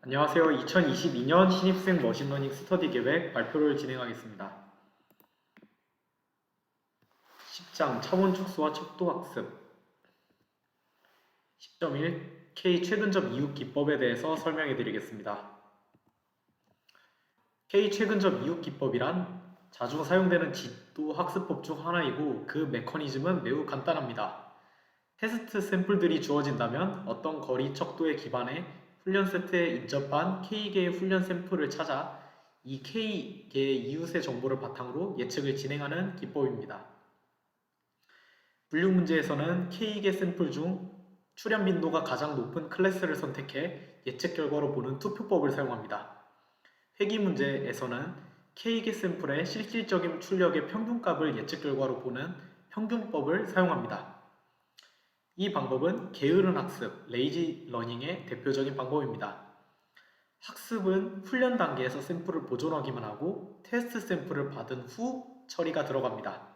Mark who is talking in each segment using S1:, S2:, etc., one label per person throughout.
S1: 안녕하세요. 2022년 신입생 머신러닝 스터디 계획 발표를 진행하겠습니다. 10장 차원 축소와 척도 학습 10.1 K 최근접 이웃 기법에 대해서 설명해 드리겠습니다. K 최근접 이웃 기법이란 자주 사용되는 지도 학습법 중 하나이고 그 메커니즘은 매우 간단합니다. 테스트 샘플들이 주어진다면 어떤 거리 척도에 기반해 훈련 세트에 인접한 K개의 훈련 샘플을 찾아 이 K개의 이웃의 정보를 바탕으로 예측을 진행하는 기법입니다. 분류 문제에서는 K개 샘플 중 출현 빈도가 가장 높은 클래스를 선택해 예측 결과로 보는 투표법을 사용합니다. 회귀 문제에서는 K개 샘플의 실질적인 출력의 평균값을 예측 결과로 보는 평균법을 사용합니다. 이 방법은 게으른 학습, 레이지 러닝의 대표적인 방법입니다. 학습은 훈련 단계에서 샘플을 보존하기만 하고 테스트 샘플을 받은 후 처리가 들어갑니다.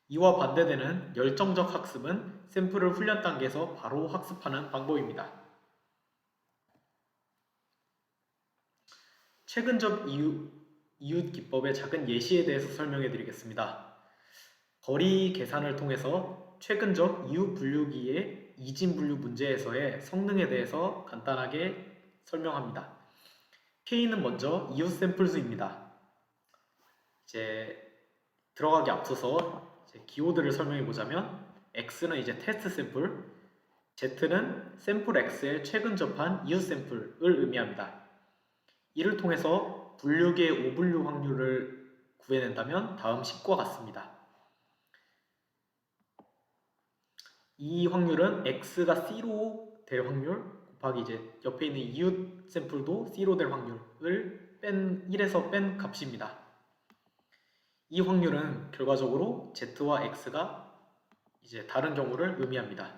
S1: 이와 반대되는 열정적 학습은 샘플을 훈련 단계에서 바로 학습하는 방법입니다. 최근접 이웃 기법의 작은 예시에 대해서 설명해 드리겠습니다. 거리 계산을 통해서 최근적 이웃 분류기의 이진 분류 문제에서의 성능에 대해서 간단하게 설명합니다. K는 먼저 이웃 샘플 수입니다. 이제 들어가기 앞서서 기호들을 설명해 보자면 X는 이제 테스트 샘플, Z는 샘플 X에 최근 접한 이웃 샘플을 의미합니다. 이를 통해서 분류계의 오분류 확률을 구해낸다면 다음 식과 같습니다. 이 확률은 X가 C로 될 확률 곱하기 이제 옆에 있는 이웃 샘플도 C로 될 확률을 1에서 뺀 값입니다. 이 확률은 결과적으로 Z와 X가 이제 다른 경우를 의미합니다.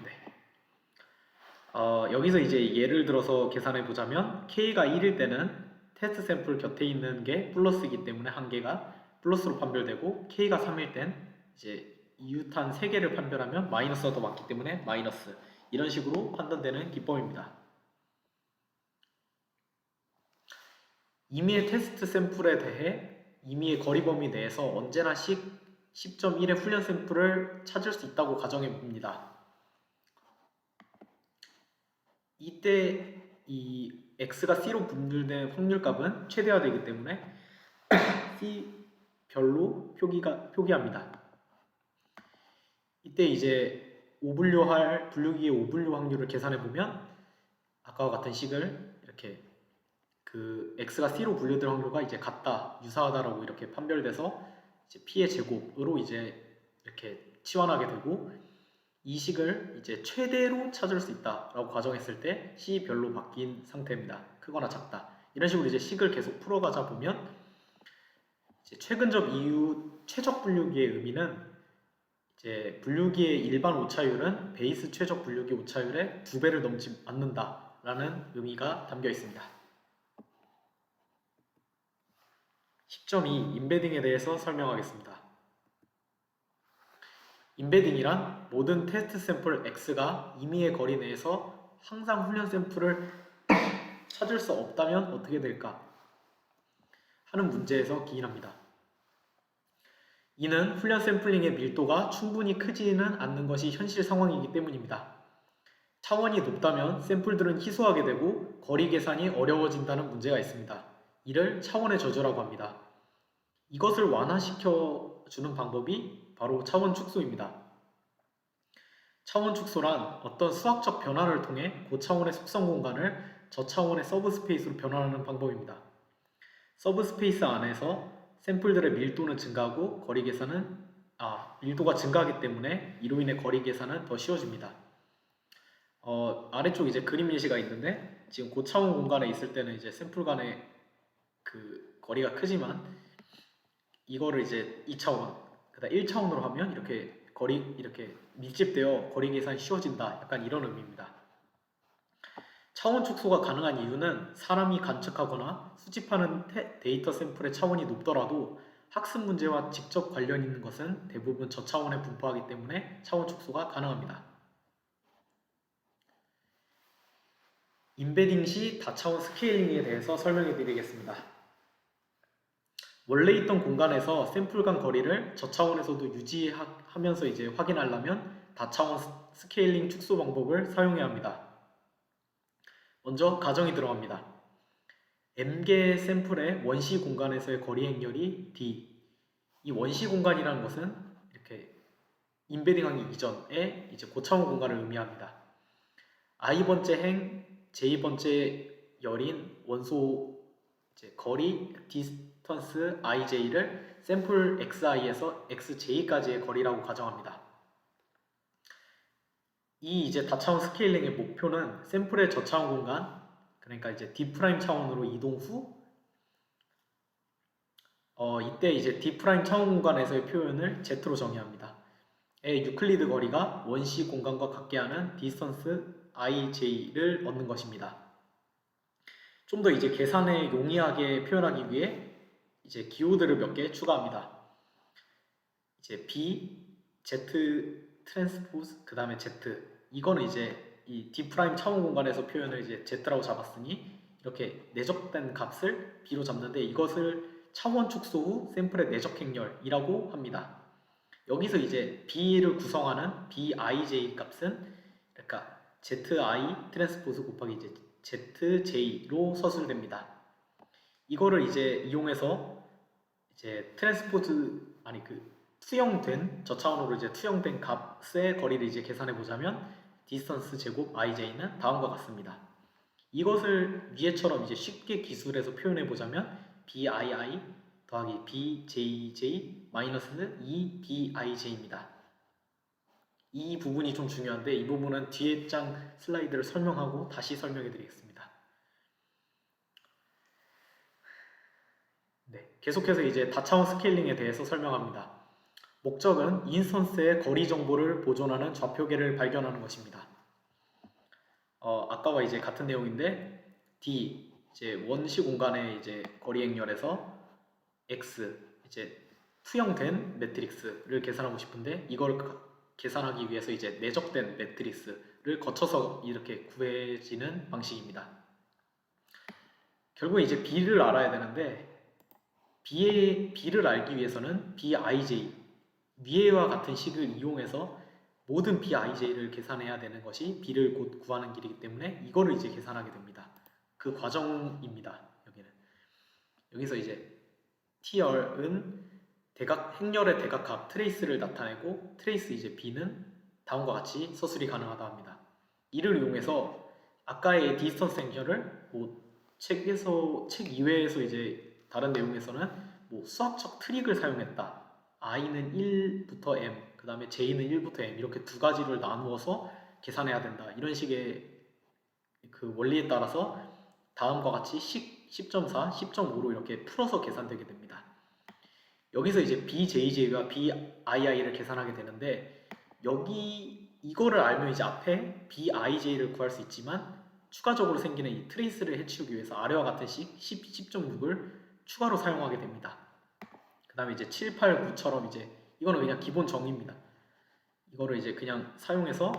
S1: 네. 여기서 이제 예를 들어서 계산해 보자면 K가 1일 때는 테스트 샘플 곁에 있는 게 플러스이기 때문에 한 개가 플러스로 판별되고 K가 3일 땐 이제 이웃한 3개를 판별하면 마이너스가 더 많기 때문에 마이너스, 이런 식으로 판단되는 기법입니다. 임의의 테스트 샘플에 대해 임의의 거리 범위 내에서 언제나 10.1의 훈련 샘플을 찾을 수 있다고 가정해 봅니다. 이때 이 X가 C로 분류된 확률값은 최대화되기 때문에 C별로 표기합니다. 이때 이제 분류기의 오분류 확률을 계산해 보면 아까와 같은 식을 이렇게 그 X가 C로 분류될 확률과 이제 같다, 유사하다라고 이렇게 판별돼서 이제 P의 제곱으로 이제 이렇게 치환하게 되고, 이 식을 이제 최대로 찾을 수 있다라고 가정했을 때 C별로 바뀐 상태입니다. 크거나 작다. 이런 식으로 이제 식을 계속 풀어가자 보면 이제 최근접 이웃 최적 분류기의 의미는 이제 분류기의 일반 오차율은 베이스 최적 분류기 오차율의 2배를 넘지 않는다라는 의미가 담겨 있습니다. 10.2 인베딩에 대해서 설명하겠습니다. 인베딩이란 모든 테스트 샘플 X가 임의의 거리 내에서 항상 훈련 샘플을 찾을 수 없다면 어떻게 될까 하는 문제에서 기인합니다. 이는 훈련 샘플링의 밀도가 충분히 크지는 않는 것이 현실 상황이기 때문입니다. 차원이 높다면 샘플들은 희소하게 되고 거리 계산이 어려워진다는 문제가 있습니다. 이를 차원의 저주라고 합니다. 이것을 완화시켜 주는 방법이 바로 차원 축소입니다. 차원 축소란 어떤 수학적 변화를 통해 고차원의 속성 공간을 저차원의 서브스페이스로 변환하는 방법입니다. 서브스페이스 안에서 샘플들의 밀도는 증가하고 밀도가 증가하기 때문에 이로 인해 거리 계산은 더 쉬워집니다. 아래쪽 이제 그림 예시가 있는데, 지금 고차원 공간에 있을 때는 이제 샘플 간의 그 거리가 크지만 이거를 이제 2차원, 그다음 1차원으로 하면 이렇게 밀집되어 거리 계산이 쉬워진다. 약간 이런 의미입니다. 차원 축소가 가능한 이유는 사람이 관측하거나 수집하는 데이터 샘플의 차원이 높더라도 학습 문제와 직접 관련 있는 것은 대부분 저차원에 분포하기 때문에 차원 축소가 가능합니다. 임베딩 시 다차원 스케일링에 대해서 설명해 드리겠습니다. 원래 있던 공간에서 샘플 간 거리를 저차원에서도 유지하면서 이제 확인하려면 다차원 스케일링 축소 방법을 사용해야 합니다. 먼저 가정이 들어갑니다. m개의 샘플의 원시 공간에서의 거리 행렬이 d. 이 원시 공간이라는 것은 이렇게 임베딩하기 이전에 이제 고차원 공간을 의미합니다. i번째 행, j번째 열인 원소 이제 거리 디스턴스 ij를 샘플 xi에서 xj까지의 거리라고 가정합니다. 이 이제 다차원 스케일링의 목표는 샘플의 저차원 공간, 그러니까 이제 d' 차원으로 이동 후 이때 이제 d' 차원 공간에서의 표현을 z로 정의합니다. 유클리드 거리가 원시 공간과 같게 하는 디스턴스 ij를 얻는 것입니다. 좀 더 이제 계산에 용이하게 표현하기 위해 이제 기호들을 몇 개 추가합니다. 이제 b, z 트랜스포즈, 그 다음에 z. 이거는 이제 이 d' 차원 공간에서 표현을 이제 z라고 잡았으니 이렇게 내적된 값을 b로 잡는데 이것을 차원 축소 후 샘플의 내적 행렬이라고 합니다. 여기서 이제 b를 구성하는 bij 값은 그러니까 zi 트랜스포즈 곱하기 이제 zj로 서술됩니다. 이거를 이제 이용해서 이제 트랜스포즈 투영된 저차원으로 이제 투영된 값의 거리를 이제 계산해 보자면 디스턴스 제곱 ij는 다음과 같습니다. 이것을 위에처럼 이제 쉽게 기술해서 표현해 보자면 bii 더하기 bjj 마이너스 2bij입니다. 이 부분이 좀 중요한데 이 부분은 뒤에 장 슬라이드를 설명하고 다시 설명해 드리겠습니다. 네, 계속해서 이제 다차원 스케일링에 대해서 설명합니다. 목적은 인스턴스의 거리 정보를 보존하는 좌표계를 발견하는 것입니다. 아까와 이제 같은 내용인데 D 이제 원시 공간의 이제 거리 행렬에서 X 이제 투영된 매트릭스를 계산하고 싶은데 이걸 계산하기 위해서 이제 내적된 매트릭스를 거쳐서 이렇게 구해지는 방식입니다. 결국 이제 B를 알아야 되는데 B를 알기 위해서는 Bij 위에와 같은 식을 이용해서 모든 bij를 계산해야 되는 것이 b를 곧 구하는 길이기 때문에 이거를 이제 계산하게 됩니다. 그 과정입니다. 여기서 이제 tr은 행렬의 대각합 트레이스를 나타내고 트레이스 이제 b는 다음과 같이 서술이 가능하다 합니다. 이를 이용해서 아까의 디스턴스 행렬을 책 이외에서 이제 다른 내용에서는 수학적 트릭을 사용했다. i는 1부터 m, 그 다음에 j는 1부터 m 이렇게 두 가지를 나누어서 계산해야 된다. 이런 식의 그 원리에 따라서 다음과 같이 10.4, 10.5로 이렇게 풀어서 계산되게 됩니다. 여기서 이제 bjj와 bii를 계산하게 되는데 이거를 알면 이제 앞에 bij를 구할 수 있지만 추가적으로 생기는 이 트레이스를 해치우기 위해서 아래와 같은 식 10.6을 추가로 사용하게 됩니다. 그 다음에 이제 7, 8, 9처럼 이제 이거는 그냥 기본 정의입니다. 이거를 이제 그냥 사용해서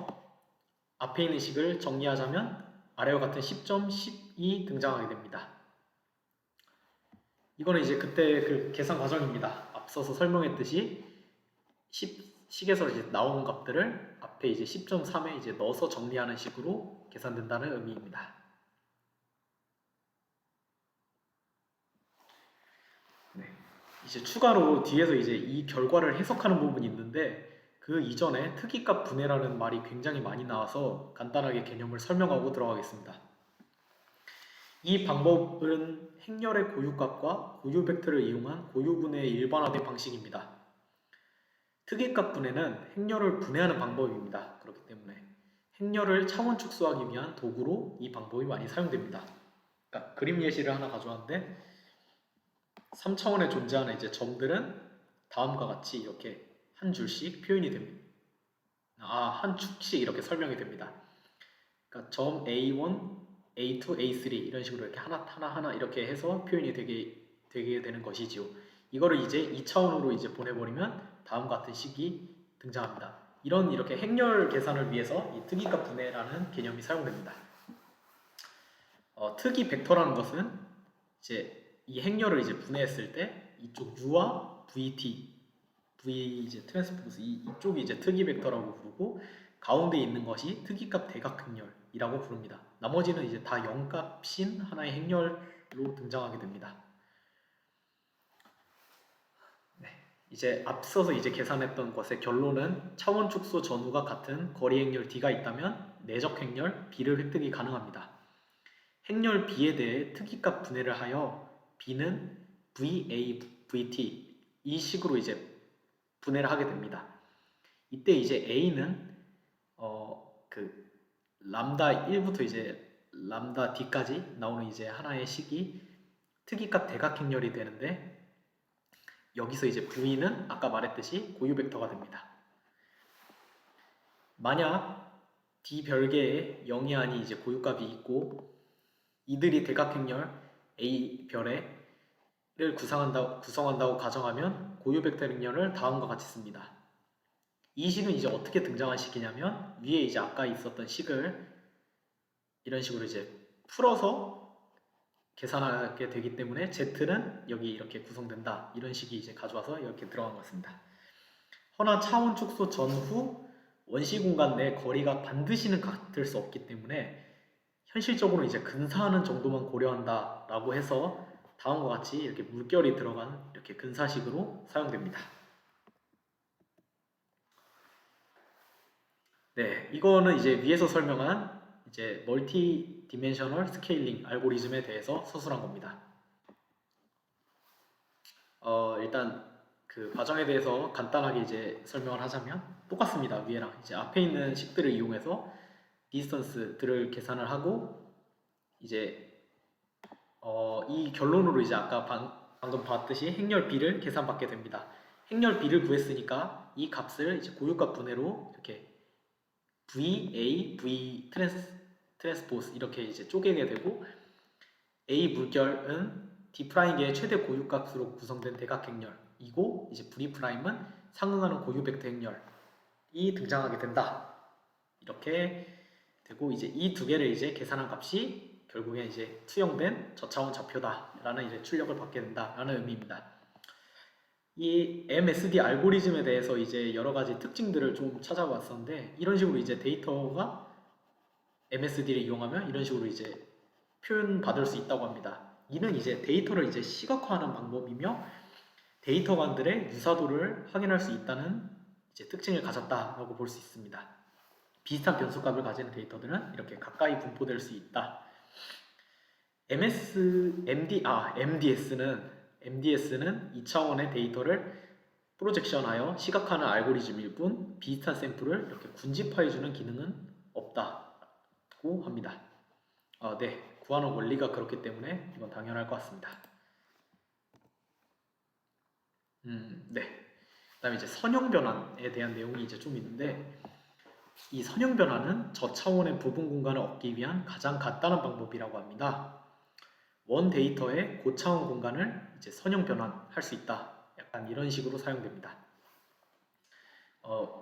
S1: 앞에 있는 식을 정리하자면 아래와 같은 10.10이 등장하게 됩니다. 이거는 이제 그때 그 계산 과정입니다. 앞서서 설명했듯이 식에서 이제 나온 값들을 앞에 이제 10.3에 이제 넣어서 정리하는 식으로 계산된다는 의미입니다. 네. 이제 추가로 뒤에서 이제 이 결과를 해석하는 부분이 있는데 그 이전에 특이값 분해라는 말이 굉장히 많이 나와서 간단하게 개념을 설명하고 들어가겠습니다. 이 방법은 행렬의 고유값과 고유 벡터를 이용한 고유 분해의 일반화된 방식입니다. 특이값 분해는 행렬을 분해하는 방법입니다. 그렇기 때문에 행렬을 차원 축소하기 위한 도구로 이 방법이 많이 사용됩니다. 그러니까 그림 예시를 하나 가져왔는데 3차원에 존재하는 이제 점들은 다음과 같이 이렇게 한 줄씩 표현이 됩니다. 한 축씩 이렇게 설명이 됩니다. 그러니까 점 A1, A2, A3 이런 식으로 이렇게 하나 이렇게 해서 표현이 되게 되는 것이지요. 이거를 이제 2차원으로 이제 보내버리면 다음과 같은 식이 등장합니다. 이렇게 행렬 계산을 위해서 이 특이값 분해라는 개념이 사용됩니다. 특이 벡터라는 것은 이제 이 행렬을 이제 분해했을 때 이쪽 u와 vt, v 이제 트랜스포즈 이쪽이 이제 특이 벡터라고 부르고 가운데 있는 것이 특이값 대각행렬이라고 부릅니다. 나머지는 이제 다 0값인 하나의 행렬로 등장하게 됩니다. 네, 이제 앞서서 이제 계산했던 것의 결론은 차원 축소 전후가 같은 거리 행렬 D가 있다면 내적 행렬 B를 획득이 가능합니다. 행렬 B에 대해 특이값 분해를 하여 B는 VA, VT 이 식으로 이제 분해를 하게 됩니다. 이때 이제 A는 그 람다 1부터 이제 람다 D까지 나오는 이제 하나의 식이 특이값 대각행렬이 되는데 여기서 이제 V는 아까 말했듯이 고유 벡터가 됩니다. 만약 D 별개에 0이 아닌 이제 고유값이 있고 이들이 대각행렬 A 별에를 구성한다고 가정하면 고유 벡터 행렬을 다음과 같이 씁니다. 이 식은 이제 어떻게 등장한 식이냐면 위에 이제 아까 있었던 식을 이런 식으로 이제 풀어서 계산하게 되기 때문에 Z는 여기 이렇게 구성된다. 이런 식이 이제 가져와서 이렇게 들어간 것 같습니다. 허나 차원 축소 전후 원시 공간 내 거리가 반드시는 같을 수 없기 때문에 현실적으로 이제 근사하는 정도만 고려한다라고 해서 다음과 같이 이렇게 물결이 들어간 이렇게 근사식으로 사용됩니다. 네, 이거는 이제 위에서 설명한 이제 멀티 디멘셔널 스케일링 알고리즘에 대해서 서술한 겁니다. 일단 그 과정에 대해서 간단하게 이제 설명을 하자면 똑같습니다. 위에랑 이제 앞에 있는 식들을 이용해서 디스턴스들을 계산을 하고 이제 이 결론으로 이제 아까 방금 봤듯이 행렬 B를 계산받게 됩니다. 행렬 B를 구했으니까 이 값을 이제 고유값 분해로 이렇게 V, A, V 트랜스포스 이렇게 이제 쪼개게 되고 A 물결은 D'계의 최대 고유값으로 구성된 대각행렬이고 이제 V'은 상응하는 고유 벡터 행렬이 등장하게 된다. 이렇게 되고 이제 이 두 개를 이제 계산한 값이 결국에 이제 투영된 저차원 좌표다라는 이제 출력을 받게 된다라는 의미입니다. 이 MSD 알고리즘에 대해서 이제 여러 가지 특징들을 좀 찾아봤었는데 이런 식으로 이제 데이터가 MSD를 이용하면 이런 식으로 이제 표현 받을 수 있다고 합니다. 이는 이제 데이터를 이제 시각화하는 방법이며 데이터 간들의 유사도를 확인할 수 있다는 이제 특징을 가졌다라고 볼 수 있습니다. 비슷한 변수값을 가지는 데이터들은 이렇게 가까이 분포될 수 있다. MDS는 2차원의 데이터를 프로젝션하여 시각화하는 알고리즘일 뿐 비슷한 샘플을 이렇게 군집화해주는 기능은 없다고 합니다. 네, 구하는 원리가 그렇기 때문에 이건 당연할 것 같습니다. 네. 그다음에 이제 선형 변환에 대한 내용이 이제 좀 있는데 이 선형 변환은 저차원의 부분 공간을 얻기 위한 가장 간단한 방법이라고 합니다. 원 데이터의 고차원 공간을 이제 선형 변환할 수 있다. 약간 이런 식으로 사용됩니다.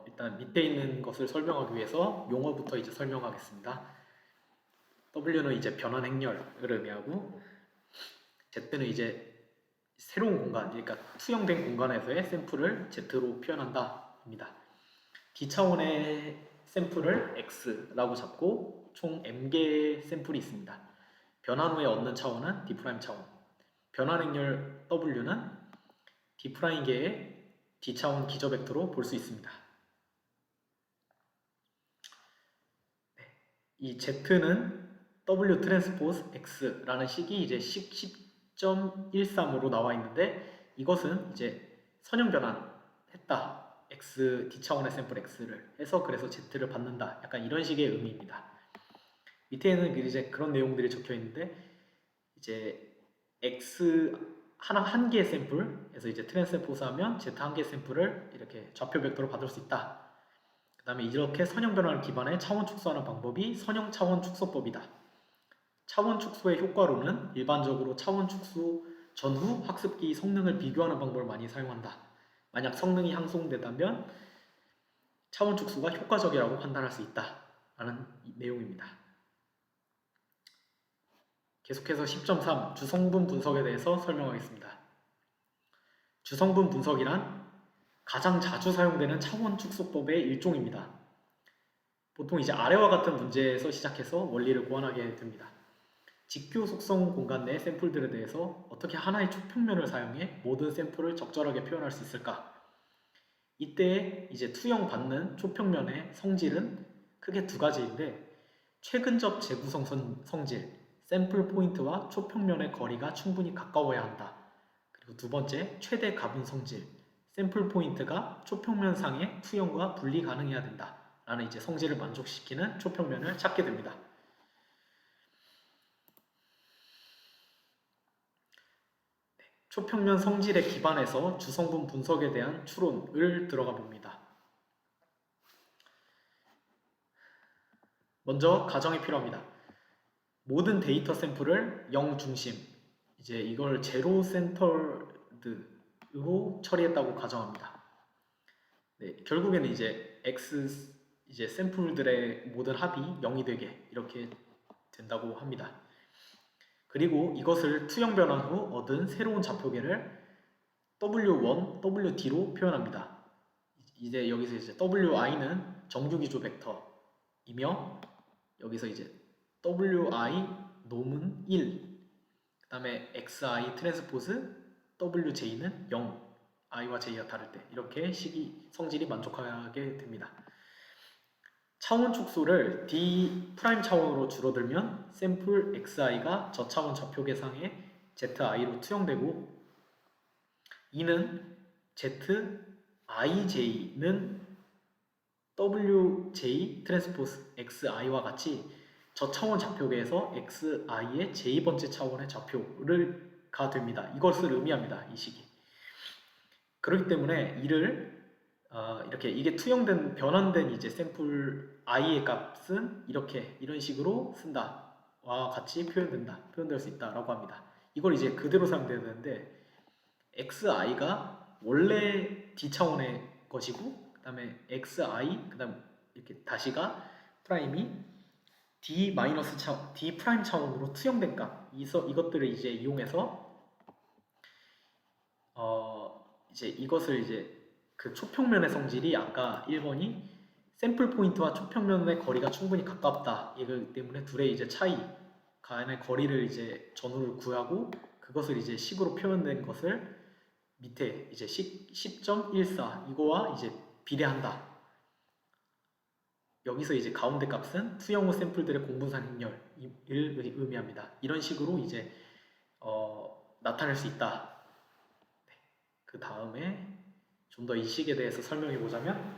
S1: 일단 밑에 있는 것을 설명하기 위해서 용어부터 이제 설명하겠습니다. W는 이제 변환 행렬을 의미하고 Z는 이제 새로운 공간, 그러니까 투영된 공간에서의 샘플을 Z로 표현한다입니다. D차원의 샘플을 X라고 잡고 총 M개의 샘플이 있습니다. 변환 후에 얻는 차원은 D' 차원. 변환 행렬 W는 D'개의 D차원 기저 벡터로 볼 수 있습니다. 네. 이 Z는 W 트랜스포즈 X라는 식이 이제 식 10.13으로 나와 있는데 이것은 이제 선형 변환했다. X D차원의 샘플 X를 해서 그래서 Z를 받는다. 약간 이런 식의 의미입니다. 밑에는 이제 그런 내용들이 적혀 있는데 이제 X 한 개의 샘플에서 이제 트랜스포즈 하면 Z 한 개의 샘플을 이렇게 좌표 벡터로 받을 수 있다. 그 다음에 이렇게 선형 변환을 기반해 차원 축소하는 방법이 선형 차원 축소법이다. 차원 축소의 효과로는 일반적으로 차원 축소 전후 학습기 성능을 비교하는 방법을 많이 사용한다. 만약 성능이 향상되다면 차원 축소가 효과적이라고 판단할 수 있다. 라는 내용입니다. 계속해서 10.3 주성분 분석에 대해서 설명하겠습니다. 주성분 분석이란 가장 자주 사용되는 차원 축소법의 일종입니다. 보통 이제 아래와 같은 문제에서 시작해서 원리를 고안하게 됩니다. 직교 속성 공간 내 샘플들에 대해서 어떻게 하나의 초평면을 사용해 모든 샘플을 적절하게 표현할 수 있을까? 이때 이제 투영 받는 초평면의 성질은 크게 두 가지인데, 최근접 재구성 성질, 샘플 포인트와 초평면의 거리가 충분히 가까워야 한다. 그리고 두 번째, 최대 가분 성질, 샘플 포인트가 초평면상의 투영과 분리 가능해야 된다. 라는 이제 성질을 만족시키는 초평면을 찾게 됩니다. 초평면 성질에 기반해서 주성분 분석에 대한 추론을 들어가 봅니다. 먼저 가정이 필요합니다. 모든 데이터 샘플을 0 중심, 이제 이걸 제로 센터드로 처리했다고 가정합니다. 네, 결국에는 이제 X 이제 샘플들의 모든 합이 0이 되게 이렇게 된다고 합니다. 그리고 이것을 투영 변환 후 얻은 새로운 좌표계를 W1, WD로 표현합니다. 이제 여기서 이제 WI는 정규기조 벡터이며, 여기서 이제 WI 놈은 1, 그 다음에 XI 트랜스포즈 WJ는 0, I와 J가 다를 때 이렇게 성질이 만족하게 됩니다. 차원 축소를 D 프라임 차원으로 줄어들면 샘플 XI가 저차원 좌표계상의 ZI로 투영되고, 이는 ZIJ는 WJ 트랜스포스 XI와 같이 저차원 좌표계에서 XI의 j 번째 차원의 좌표가 됩니다. 이것을 의미합니다. 이 식이. 그렇기 때문에 이를 이렇게 이게 투영된 변환된 이제 샘플 i의 값은 이런 식으로 쓴다와 같이 표현될 수 있다라고 합니다. 이걸 이제 그대로 사용돼야 되는데, xi가 원래 d 차원의 것이고, 그 다음에 xi 그 다음 이렇게 다시가 프라임이 d 프라임 차원으로 투영된 값, 이것들을 이제 이용해서 이제 이것을 이제 그 초평면의 성질이 아까 1번이 샘플 포인트와 초평면의 거리가 충분히 가깝다, 이기 때문에 둘의 이제 차이 간의 거리를 이제 전후를 구하고, 그것을 이제 식으로 표현된 것을 밑에 이제 10.14 이거와 이제 비례한다. 여기서 이제 가운데 값은 투영 후 샘플들의 공분산 행렬을 의미합니다. 이런 식으로 이제 나타낼 수 있다. 네. 그 다음에 좀 더 이 식에 대해서 설명해 보자면,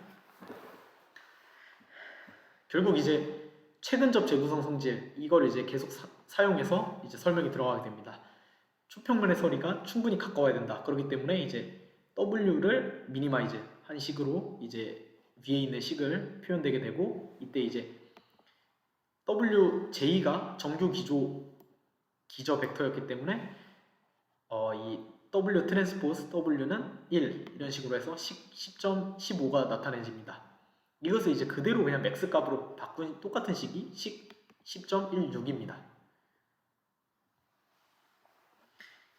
S1: 결국 이제 최근접 재구성 성질 이걸 이제 계속 사용해서 이제 설명이 들어가게 됩니다. 초평면의 거리가 충분히 가까워야 된다. 그렇기 때문에 이제 W를 미니마이즈 한 식으로 이제 위에 있는 식을 표현되게 되고, 이때 이제 WJ가 정규 기저 벡터였기 때문에 이 W 트랜스포스 W는 1 이런 식으로 해서 10.15가 나타내집니다. 이것을 이제 그대로 그냥 맥스 값으로 바꾼 똑같은 식이 10.16입니다.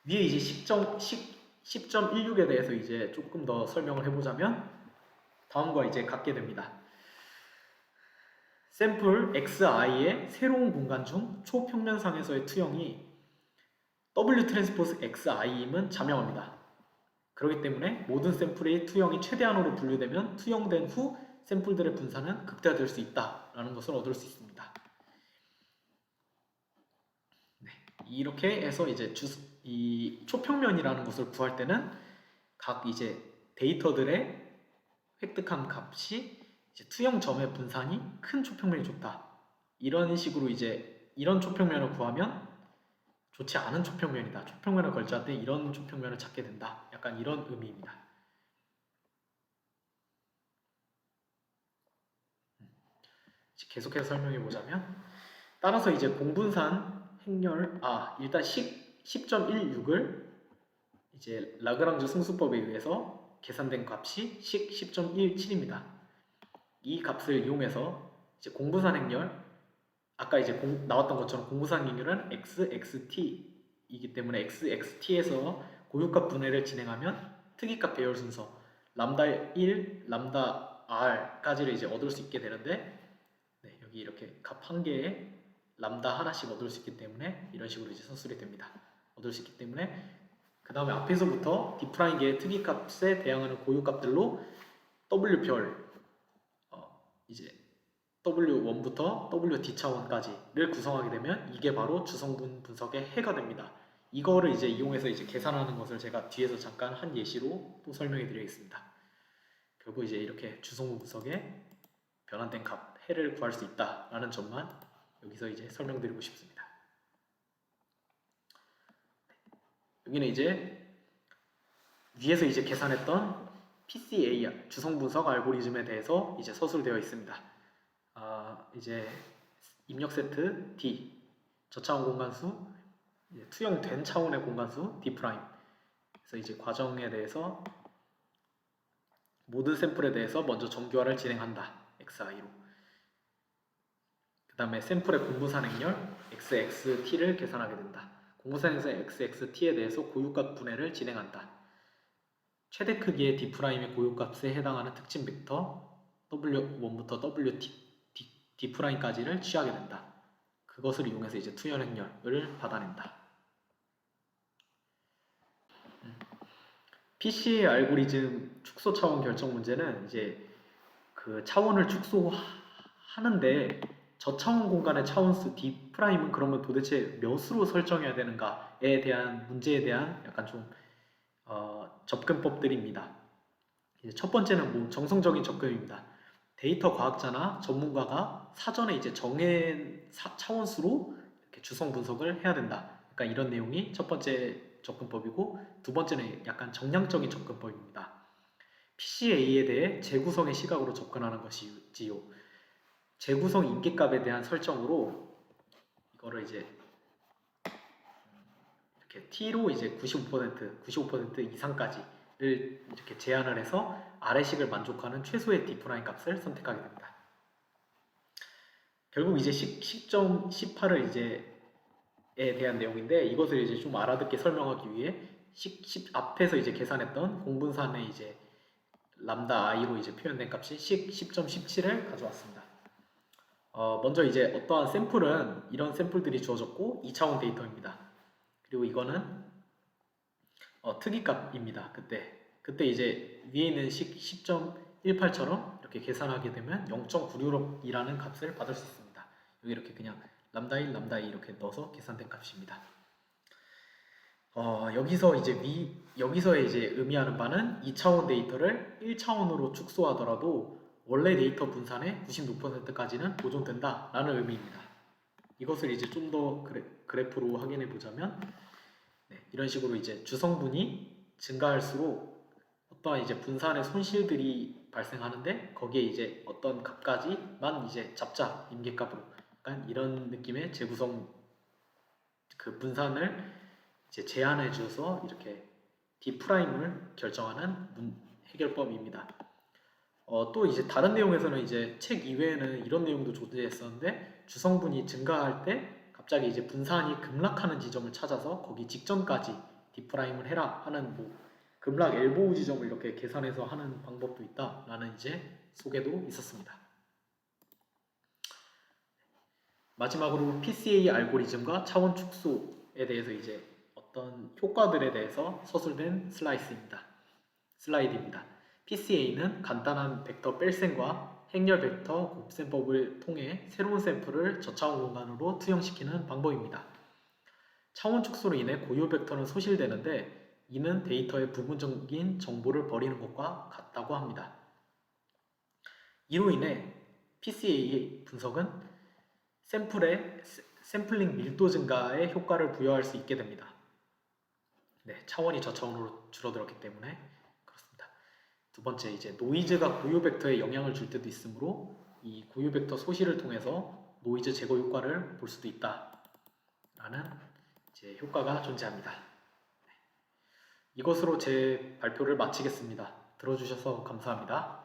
S1: 위에 이제 10.16에 대해서 이제 조금 더 설명을 해보자면 다음과 이제 같게 됩니다. 샘플 XI의 새로운 공간 중 초평면상에서의 투영이 W 트랜스포스 XI임은 자명합니다. 그렇기 때문에 모든 샘플의 투영이 최대한으로 분류되면 투영된 후 샘플들의 분산은 극대화될 수 있다라는 것을 얻을 수 있습니다. 네, 이렇게 해서 이제 이 초평면이라는 것을 구할 때는 각 이제 데이터들의 획득한 값이 이제 투영점의 분산이 큰 초평면이 좋다. 이런 식으로 이제 이런 초평면을 구하면 좋지 않은 초평면이다. 초평면을 걸자할 때 이런 초평면을 찾게 된다. 약간 이런 의미입니다. 계속해서 설명해 보자면, 따라서 이제 공분산 행렬 일단 10.16을 이제 라그랑주 승수법에 의해서 계산된 값이 10.17입니다. 이 값을 이용해서 이제 공분산 행렬 아까 이제 나왔던 것처럼 공부상익률은 xxt 이기 때문에 xxt에서 고유값 분해를 진행하면 특이값 배열 순서 람다 1, 람다 r까지를 이제 얻을 수 있게 되는데, 네, 여기 이렇게 값 한 개에 람다 하나씩 얻을 수 있기 때문에 이런 식으로 이제 서술이 됩니다. 얻을 수 있기 때문에 그 다음에 앞에서부터 D'계의 특이값에 대항하는 고유값들로 W별 이제 W1부터 WD 차원까지를 구성하게 되면 이게 바로 주성분 분석의 해가 됩니다. 이거를 이제 이용해서 이제 계산하는 것을 제가 뒤에서 잠깐 한 예시로 또 설명해 드리겠습니다. 결국 이제 이렇게 주성분 분석의 변환된 값 해를 구할 수 있다라는 점만 여기서 이제 설명드리고 싶습니다. 여기는 이제 위에서 이제 계산했던 PCA 주성분석 알고리즘에 대해서 이제 서술되어 있습니다. 이제 입력 세트 D 저차원 공간수, 투영된 차원의 공간수 D 프라임. 그래서 이제 과정에 대해서 모든 샘플에 대해서 먼저 정교화를 진행한다. XI로. 그 다음에 샘플의 공분산 행렬 XXT를 계산하게 된다. 공분산에서 XXT에 대해서 고유값 분해를 진행한다. 최대 크기의 D'의 고유값에 해당하는 특징 벡터 W1부터 D'까지를 취하게 된다. 그것을 이용해서 이제 투영 행렬을 받아낸다. PCA 알고리즘 축소 차원 결정 문제는 이제 그 차원을 축소하는데 저차원 공간의 차원수 D'은 그러면 도대체 몇으로 설정해야 되는가에 대한 문제에 대한 약간 좀 접근법들입니다. 첫 번째는 뭐 정성적인 접근입니다. 데이터 과학자나 전문가가 사전에 이제 정해진 차원수로 이렇게 주성 분석을 해야 된다. 그러니까 이런 내용이 첫 번째 접근법이고, 두 번째는 약간 정량적인 접근법입니다. PCA에 대해 재구성의 시각으로 접근하는 것이지요. 재구성 인기값에 대한 설정으로 이거를 이제 이렇게 T로 이제 95% 이상까지를 이렇게 제한을 해서 아래식을 만족하는 최소의 D 프라임 값을 선택하게 됩니다. 결국 이제 10.18을 이제 에 대한 내용인데, 이것을 이제 좀 알아듣게 설명하기 위해 앞에서 이제 계산했던 공분산의 이제 람다 i로 이제 표현된 값이 10.17을 가져왔습니다. 먼저 이제 어떠한 샘플은 이런 샘플들이 주어졌고 2차원 데이터입니다. 그리고 이거는 특이값입니다. 그때 이제 위에 있는 10.18처럼 이렇게 계산하게 되면 0.96이라는 값을 받을 수 있습니다. 여기 이렇게 그냥 람다 1, 람다 2 이렇게 넣어서 계산된 값입니다. 여기서 이제 의미하는 바는 2차원 데이터를 1차원으로 축소하더라도 원래 데이터 분산의 96%까지는 보존된다 라는 의미입니다. 이것을 이제 좀 더 그래프로 확인해 보자면, 이런 식으로 이제 주성분이 증가할수록 어떠한 이제 분산의 손실들이 발생하는데, 거기에 이제 어떤 값까지만 이제 잡자, 임계값으로 약간 이런 느낌의 재구성 그 분산을 이제 제한해 줘서 이렇게 D'을 결정하는 해결법입니다. 또 이제 다른 내용에서는 이제 책 이외에는 이런 내용도 존재했었는데, 주성분이 증가할 때 갑자기 이제 분산이 급락하는 지점을 찾아서 거기 직전까지 D'을 해라 하는 뭐 급락 엘보우 지점을 이렇게 계산해서 하는 방법도 있다라는 이제 소개도 있었습니다. 마지막으로 PCA 알고리즘과 차원 축소에 대해서 이제 어떤 효과들에 대해서 서술된 슬라이드입니다. PCA는 간단한 벡터 뺄셈과 행렬 벡터 곱셈법을 통해 새로운 샘플을 저차원 공간으로 투영시키는 방법입니다. 차원 축소로 인해 고유 벡터는 소실되는데, 이는 데이터의 부분적인 정보를 버리는 것과 같다고 합니다. 이로 인해 PCA 분석은 샘플링 밀도 증가에 효과를 부여할 수 있게 됩니다. 차원이 저차원으로 줄어들었기 때문에 그렇습니다. 두 번째, 이제 노이즈가 고유 벡터에 영향을 줄 때도 있으므로 이 고유 벡터 소실을 통해서 노이즈 제거 효과를 볼 수도 있다라는 이제 효과가 존재합니다. 이것으로 제 발표를 마치겠습니다. 들어주셔서 감사합니다.